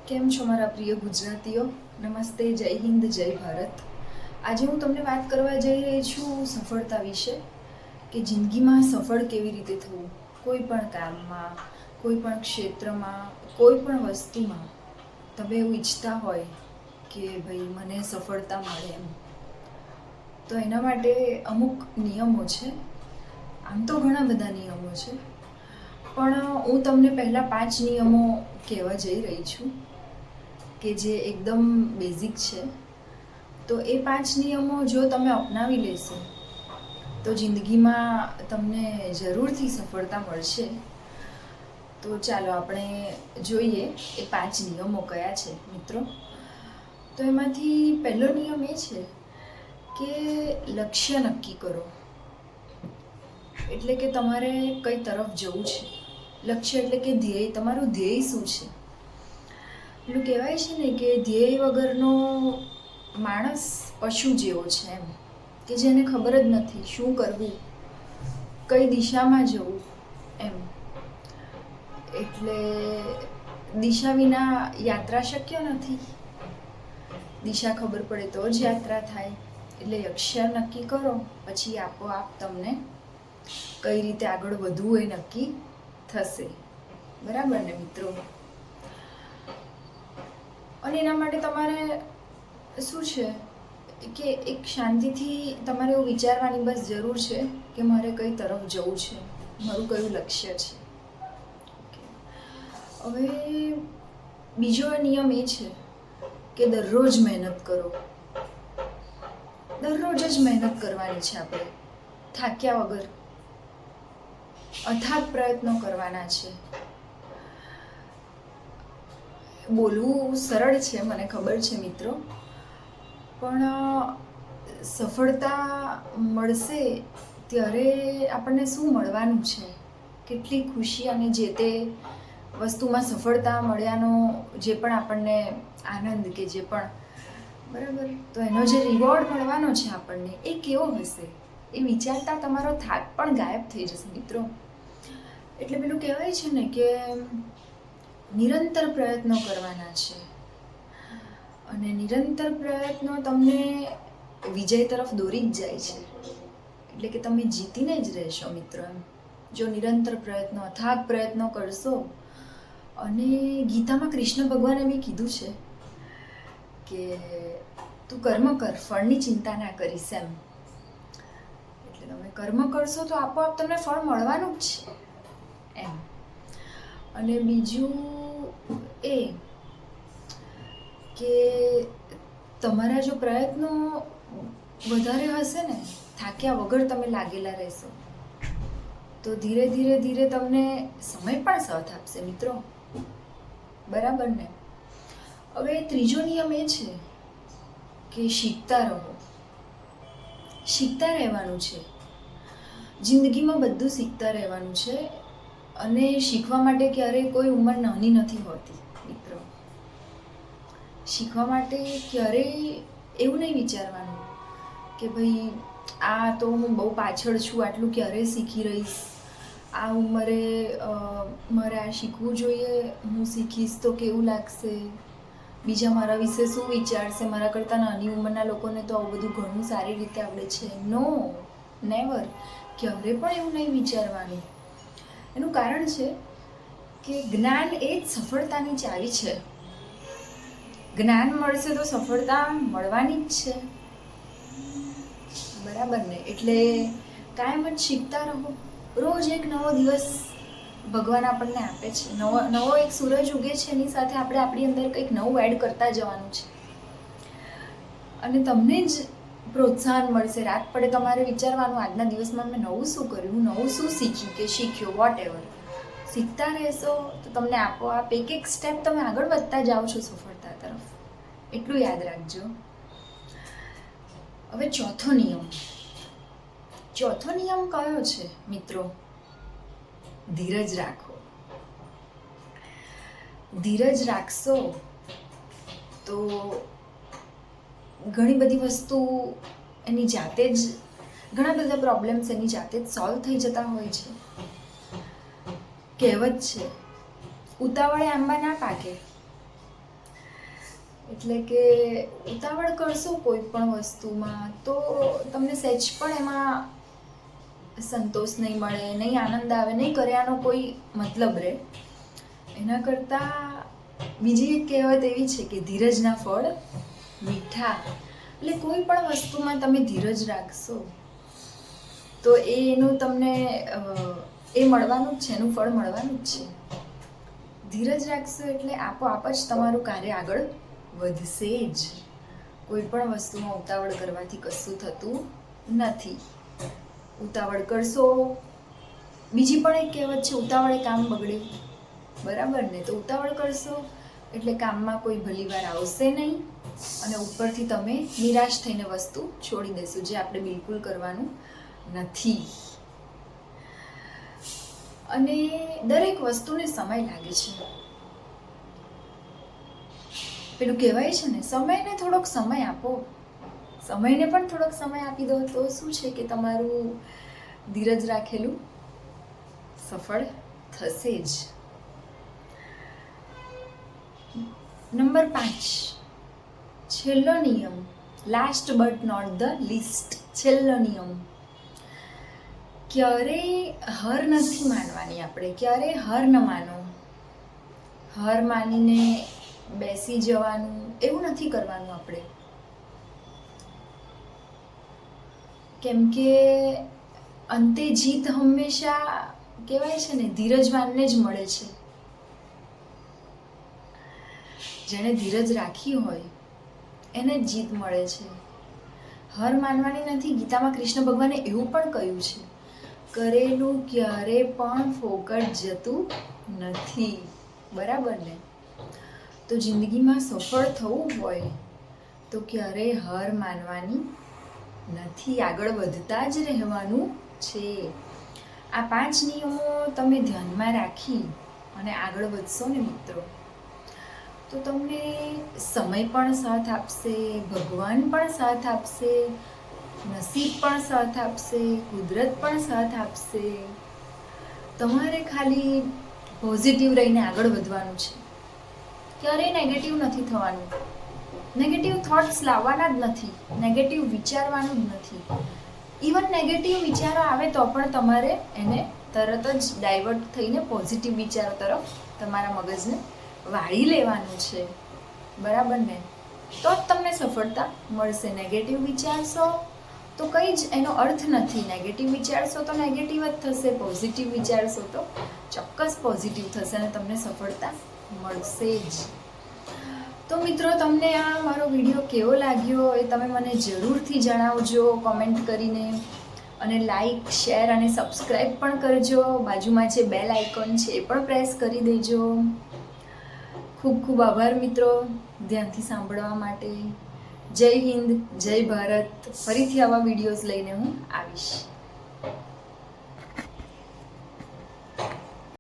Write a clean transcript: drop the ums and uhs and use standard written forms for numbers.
કેમ છો મારા પ્રિય ગુજરાતીઓ? નમસ્તે, જય હિન્દ, જય ભારત. આજે હું તમને વાત કરવા જઈ રહી છું સફળતા વિશે, કે જિંદગીમાં સફળ કેવી રીતે થવું. કોઈ પણ કામમાં, કોઈ પણ ક્ષેત્રમાં, કોઈ પણ વસ્તુમાં તમે એવું ઈચ્છતા હોય કે ભાઈ મને સફળતા મળે એમ, તો એના માટે અમુક નિયમો છે. આમ તો ઘણા બધા નિયમો છે, પણ હું તમને પહેલાં 5 નિયમો કહેવા જઈ રહી છું કે જે એકદમ બેઝિક છે. તો એ 5 નિયમો જો તમે અપનાવી લેશો તો જિંદગીમાં તમને જરૂરથી સફળતા મળશે. તો ચાલો આપણે જોઈએ એ 5 નિયમો કયા છે મિત્રો. તો એમાંથી પહેલો નિયમ એ છે કે લક્ષ્ય નક્કી કરો. એટલે કે તમારે કઈ તરફ જવું છે. લક્ષ્ય એટલે કે ધ્યેય. તમારું ધ્યેય શું છે? પેલું કહેવાય છે ને કે ધ્યેય વગરનો માણસ પશુ જેવો છે એમ, કે જેને ખબર જ નથી શું કરવું, કઈ દિશામાં જવું એમ. એટલે દિશા વિના યાત્રા શક્ય નથી. દિશા ખબર પડે તો જ યાત્રા થાય. એટલે લક્ષ્ય નક્કી કરો, પછી આપોઆપ તમને કઈ રીતે આગળ વધવું એ નક્કી થશે. બરાબર ને મિત્રો? અને એના માટે તમારે શું છે કે એક શાંતિથી તમારે એવું વિચારવાની બસ જરૂર છે કે મારે કઈ તરફ જવું છે, મારું કયું લક્ષ્ય છે. હવે બીજો નિયમ એ છે કે દરરોજ મહેનત કરો. દરરોજ જ મહેનત કરવાની છે આપણે, થાક્યા વગર. અથાગ પ્રયત્નો કરવાના છે. બોલવું સરળ છે, મને ખબર છે મિત્રો, પણ સફળતા મળશે ત્યારે આપણને શું મળવાનું છે, કેટલી ખુશી અને જે તે વસ્તુમાં સફળતા મળ્યાનો જે પણ આપણને આનંદ કે જે પણ, બરાબર, તો એનો જે રિવોર્ડ મળવાનો છે આપણને એ કેવો હશે એ વિચારતા તમારો થાક પણ ગાયબ થઈ જશે મિત્રો. એટલે પેલું કહેવાય છે ને કે નિરંતર પ્રયત્નો કરવાના છે, અને નિરંતર પ્રયત્નો તમને વિજય તરફ દોરી જ જાય છે. એટલે કે તમે જીતીને જ રહેશો મિત્રો એમ, જો નિરંતર પ્રયત્નો, અથાગ પ્રયત્નો કરશો. અને ગીતામાં કૃષ્ણ ભગવાને બી કીધું છે કે તું કર્મ કર, ફળની ચિંતા ના કરીશ એમ. એટલે તમે કર્મ કરશો તો આપોઆપ તમને ફળ મળવાનું જ છે એમ. અને બીજું એ કે તમારા જો પ્રયત્નો વધારે હશે ને, થાક્યા વગર તમે લાગેલા રહેશો, તો ધીરે ધીરે ધીરે તમને સમય પણ સાથ આપશે મિત્રો. બરાબર ને? હવે ત્રીજો નિયમ એ છે કે શીખતા રહો. શીખતા રહેવાનું છે. જિંદગીમાં બધું શીખતા રહેવાનું છે. અને શીખવા માટે ક્યારેય કોઈ ઉંમર નાની નથી હોતી મિત્રો. શીખવા માટે ક્યારેય એવું નહીં વિચારવાનું કે ભાઈ આ તો હું બહુ પાછળ છું, આટલું ક્યારે શીખી રહીશ, આ ઉંમરે મારે આ શીખવું જોઈએ, હું શીખીશ તો કેવું લાગશે, બીજા મારા વિશે શું વિચારશે, મારા કરતાં નાની ઉંમરના લોકોને તો આવું બધું ઘણું સારી રીતે આવડે છે. નો, નેવર, ક્યારે પણ એવું નહીં વિચારવાનું. એનું કારણ છે કે જ્ઞાન એ જ સફળતાની ચાવી છે. જ્ઞાન મળશે તો સફળતા મળવાની જ છે. બરાબર ને? એટલે કાયમ જ શીખતા રહો. રોજ એક નવો દિવસ ભગવાન આપણને આપે છે. નવો એક સૂરજ ઉગે છે, એની સાથે આપણે આપણી અંદર કંઈક નવું એડ કરતા જવાનું છે. અને તમને જ પ્રોત્સાહન મળશે. રાત પડે તમારે વિચારવાનું આજના દિવસમાં મેં નવું શું કર્યું, નવું શું શીખ્યું કે શીખ્યો, વોટ એવર. શીખતા રહેશો તો તમને આપોઆપ એક એક સ્ટેપ તમે આગળ વધતા જાઓ છો સફળતા તરફ. એટલું યાદ રાખજો. હવે ચોથો નિયમ. ચોથો નિયમ કયો છે મિત્રો? ધીરજ રાખો. ધીરજ રાખશો તો ઘણી બધી વસ્તુ એની જાતે જ, ઘણા બધા પ્રોબ્લેમ્સ એની જાતે જ સોલ્વ થઈ જતા હોય છે. કહેવત છે, ઉતાવળે આંબા ના પાકે. એટલે કે ઉતાવળ કરશો કોઈ પણ વસ્તુમાં તો તમને સહેજ પણ એમાં સંતોષ નહીં મળે, નહીં આનંદ આવે, નહીં કર્યાનો કોઈ મતલબ રહે. એના કરતાં બીજી એક કહેવત એવી છે કે ધીરજના ફળ મીઠા. એટલે કોઈ પણ વસ્તુમાં તમે ધીરજ રાખશો તો એનું તમને એ મળવાનું જ છે, એનું ફળ મળવાનું જ છે. ધીરજ રાખશો એટલે આપોઆપ જ તમારું કાર્ય આગળ વધશે જ. કોઈ પણ વસ્તુમાં ઉતાવળ કરવાથી કશું થતું નથી. ઉતાવળ કરશો, બીજી પણ એક કહેવત છે ઉતાવળે કામ બગડે, બરાબર ને? તો ઉતાવળ કરશો એટલે કામમાં કોઈ ભલીવાર આવશે નહીં અને ઉપરથી તમે નિરાશ થઈને વસ્તુ છોડી દેશો, જે આપણે બિલકુલ કરવાનું નથી. અને દરેક વસ્તુને સમય લાગે છે. પેલું કહેવાય છે ને, સમયને થોડોક સમય આપો. સમયને પણ થોડોક સમય આપી દો તો શું છે કે તમારું ધીરજ રાખેલું સફળ થશે જ. નંબર 5, છેલ્લો નિયમ, last but not the least. છેલ્લો નિયમ, ક્યારેય હાર નથી માનવાની આપણે. ક્યારેય હાર ન માનો. હાર માનીને બેસી જવાનું એવું નથી કરવાનું આપણે. કેમ કે અંતે જીત હંમેશા કહેવાય છે ને ધીરજવાનને જ મળે છે. જેણે ધીરજ રાખી હોય એને જ જીત મળે છે. હાર માનવાની નથી. ગીતામાં કૃષ્ણ ભગવાને એવું પણ કહ્યું છે, કરેલું ક્યારે પણ ફોકટ જતું નથી. બરાબર ને? તો જિંદગીમાં સફળ થવું હોય તો ક્યારેય હાર માનવાની નથી, આગળ વધતા જ રહેવાનું છે. આ 5 નિયમો તમે ધ્યાનમાં રાખી અને આગળ વધશો ને મિત્રો, તો તમને સમય પણ સાથ આપશે, ભગવાન પણ સાથ આપશે, નસીબ પણ સાથ આપશે, કુદરત પણ સાથ આપશે. તમારે ખાલી પોઝિટિવ રહીને આગળ વધવાનું છે. ક્યારેય નેગેટિવ નથી થવાનું. નેગેટિવ થોટ્સ લાવવાના જ નથી, નેગેટિવ વિચારવાનું જ નથી. ઇવન નેગેટિવ વિચારો આવે તો પણ તમારે એને તરત જ ડાયવર્ટ થઈને પોઝિટિવ વિચારો તરફ તમારા મગજને વાળી લેવાનું છે. બરાબર ને? તો જ તમને સફળતા મળશે. નેગેટિવ વિચારશો તો કંઈ જ એનો અર્થ નથી. નેગેટિવ વિચારશો તો નેગેટિવ જ થશે, પોઝિટિવ વિચારશો તો ચોક્કસ પોઝિટિવ થશે અને તમને સફળતા મળશે જ. તો મિત્રો, તમને આ મારો વિડીયો કેવો લાગ્યો એ તમે મને જરૂરથી જણાવજો કોમેન્ટ કરીને. અને લાઈક, શેર અને સબસ્ક્રાઈબ પણ કરજો. બાજુમાં જે બેલ આઇકોન છે એ પણ પ્રેસ કરી દેજો. ખૂબ ખૂબ આભાર મિત્રો ધ્યાનથી સાંભળવા માટે. જય હિન્દ, જય ભારત. ફરીથી આવા વિડીયોઝ લઈને હું આવીશ.